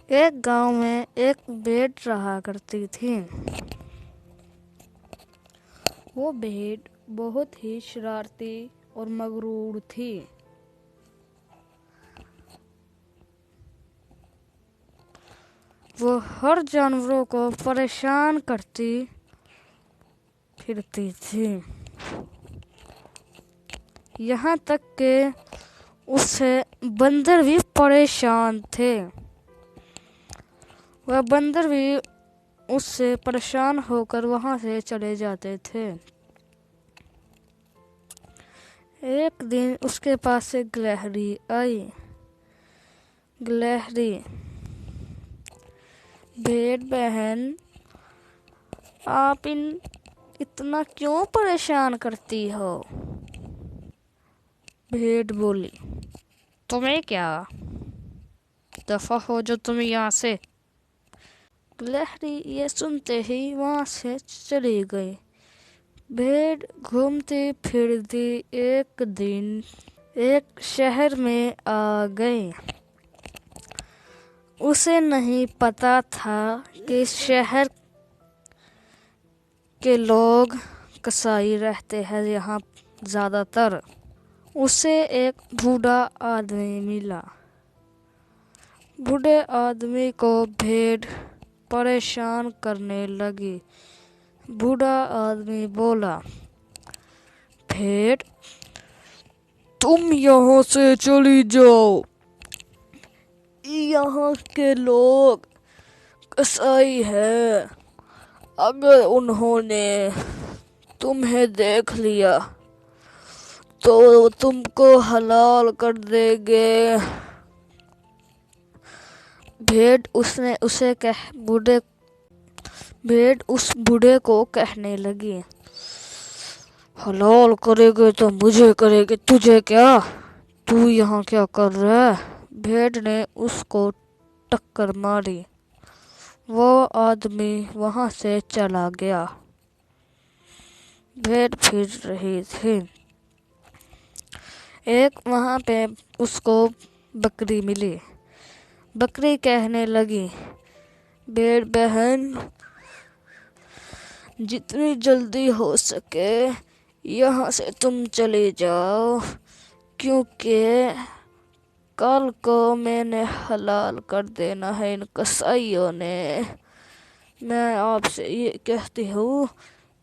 एक गांव में एक भेड़ रहा करती थी। वो भेड़ बहुत ही शरारती और मगरूर थी। वो हर जानवरों को परेशान करती फिरती थी, यहाँ तक कि उससे बंदर भी परेशान थे। वह बंदर भी उससे परेशान होकर वहां से चले जाते थे। एक दिन उसके पास एक गिलहरी आई। गिलहरी, भेड़ बहन, आप इतना क्यों परेशान करती हो? भेड़ बोली, तुम्हें क्या, दफा हो जो तुम यहाँ से। गिलहरी ये सुनते ही वहां से चली गई। भेड़ घूमती फिरती एक दिन एक शहर में आ गई। उसे नहीं पता था कि शहर के लोग कसाई रहते हैं यहाँ ज़्यादातर। उसे एक बूढ़ा आदमी मिला। बूढ़े आदमी को भेड़ परेशान करने लगी। बूढ़ा आदमी बोला, भेड़ तुम यहाँ से चली जाओ, यहाँ के लोग कसाई है। अगर उन्होंने तुम्हें देख लिया तो तुमको हलाल कर देंगे। भेड़ उस बूढ़े को कहने लगी, हलाल करेगे तो मुझे करेगे, तुझे क्या, तू यहाँ क्या कर रहा है? भेड़ ने उसको टक्कर मारी। वो आदमी वहां से चला गया। भेड़ फिर रही थी। एक वहां पे उसको बकरी मिली। बकरी कहने लगी, भेड़ बहन जितनी जल्दी हो सके यहाँ से तुम चले जाओ, क्योंकि कल को मैंने हलाल कर देना है इन कसाईयों ने। मैं आपसे ये कहती हूँ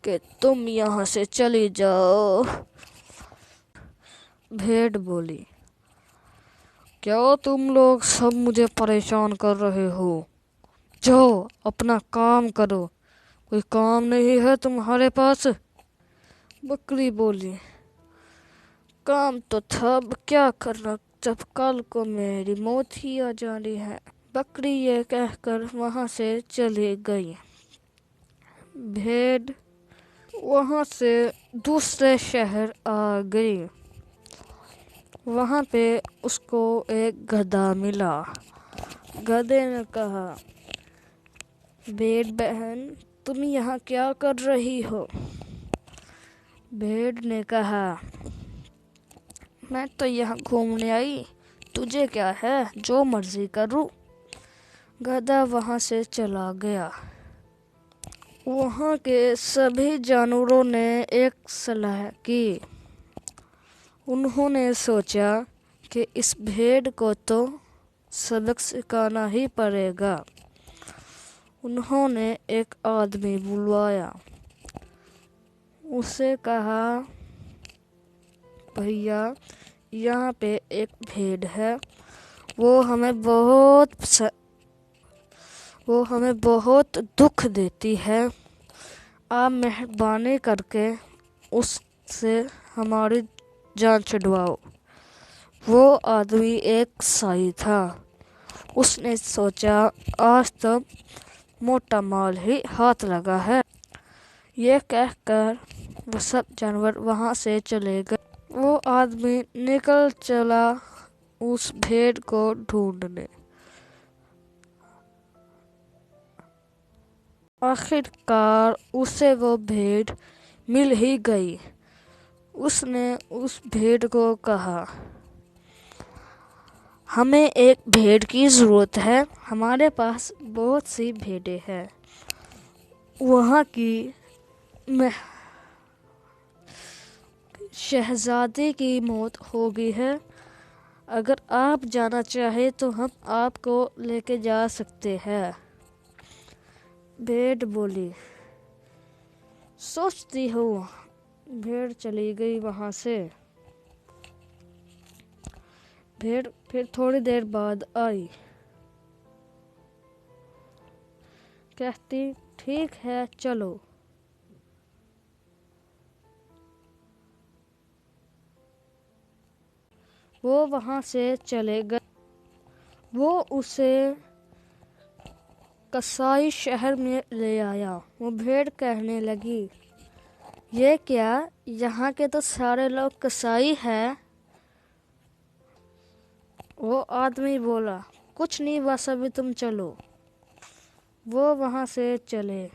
कि तुम यहाँ से चली जाओ। भेड़ बोली, क्या तुम लोग सब मुझे परेशान कर रहे हो? जाओ अपना काम करो, कोई काम नहीं है तुम्हारे पास? बकरी बोली, काम तो था, अब क्या करना जब कल को मेरी मौत ही आ जानी है। बकरी ये कहकर वहां से चली गई। भेड़ वहां से दूसरे शहर आ गई। वहां पे उसको एक गधा मिला। गधे ने कहा, भेड़ बहन तुम यहाँ क्या कर रही हो? भेड़ ने कहा, मैं तो यहाँ घूमने आई, तुझे क्या है, जो मर्जी करूँ। गधा वहां से चला गया। वहां के सभी जानवरों ने एक सलाह की। उन्होंने सोचा कि इस भेड़ को तो सबक सिखाना ही पड़ेगा। उन्होंने एक आदमी बुलवाया। उसे कहा, भैया यहाँ पे एक भेड़ है, वो हमें बहुत दुख देती है। आप मेहरबानी करके उससे हमारी जान छुड़वाओ। वो आदमी एक कसाई था। उसने सोचा, आज तो मोटा माल ही हाथ लगा है। ये कहकर वो सब जानवर वहां से चले गए। वो आदमी निकल चला उस भेड़ को ढूंढने। आखिरकार उसे वो भेड़ मिल ही गई। उसने उस भेड़ को कहा, ہمیں ایک بھیڑ کی ضرورت ہے، ہمارے پاس بہت سی بھیڑیں ہیں۔ وہاں کی شہزادی کی موت ہو گئی ہے، اگر آپ جانا چاہیں تو ہم آپ کو لے کے جا سکتے ہیں۔ بھیڑ بولی، سوچتی ہوں۔ بھیڑ چلی گئی وہاں سے۔ بھیڑ پھر تھوڑی دیر بعد آئی، کہتی ٹھیک ہے چلو۔ وہ وہاں سے چلے گئے۔ وہ اسے قصائی شہر میں لے آیا۔ وہ بھیڑ کہنے لگی، یہ کیا، یہاں کے تو سارے لوگ قصائی ہیں۔ وہ آدمی بولا، کچھ نہیں، بس ابھی تم چلو۔ وہ وہاں سے چلے۔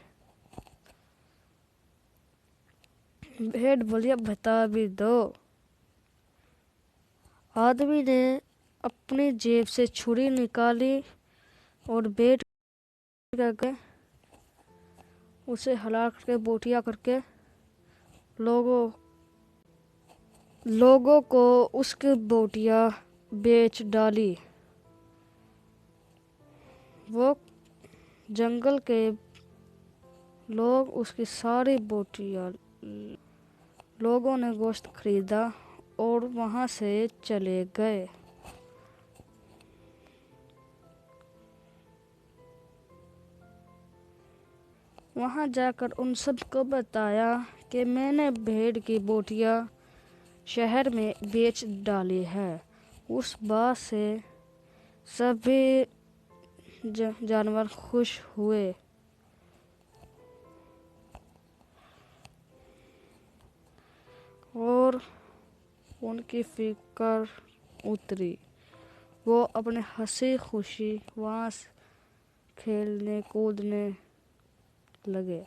بھیڑ بولی، اب بتا بھی دو۔ آدمی نے اپنی جیب سے چھری نکالی اور بیٹھ کر کے اسے ہلا کر کے بوٹیاں کر کے لوگوں کو اس کی بوٹیاں بیچ ڈالی۔ وہ جنگل کے لوگ اس کی ساری بوٹیاں، لوگوں نے گوشت خریدا اور وہاں سے چلے گئے۔ وہاں جا کر ان سب کو بتایا کہ میں نے بھیڑ کی بوٹیاں شہر میں بیچ ڈالی ہے۔ اس بات سے سبھی جانور خوش ہوئے اور ان کی فکر اتری۔ وہ اپنے ہنسی خوشی وہاں کھیلنے کودنے لگے۔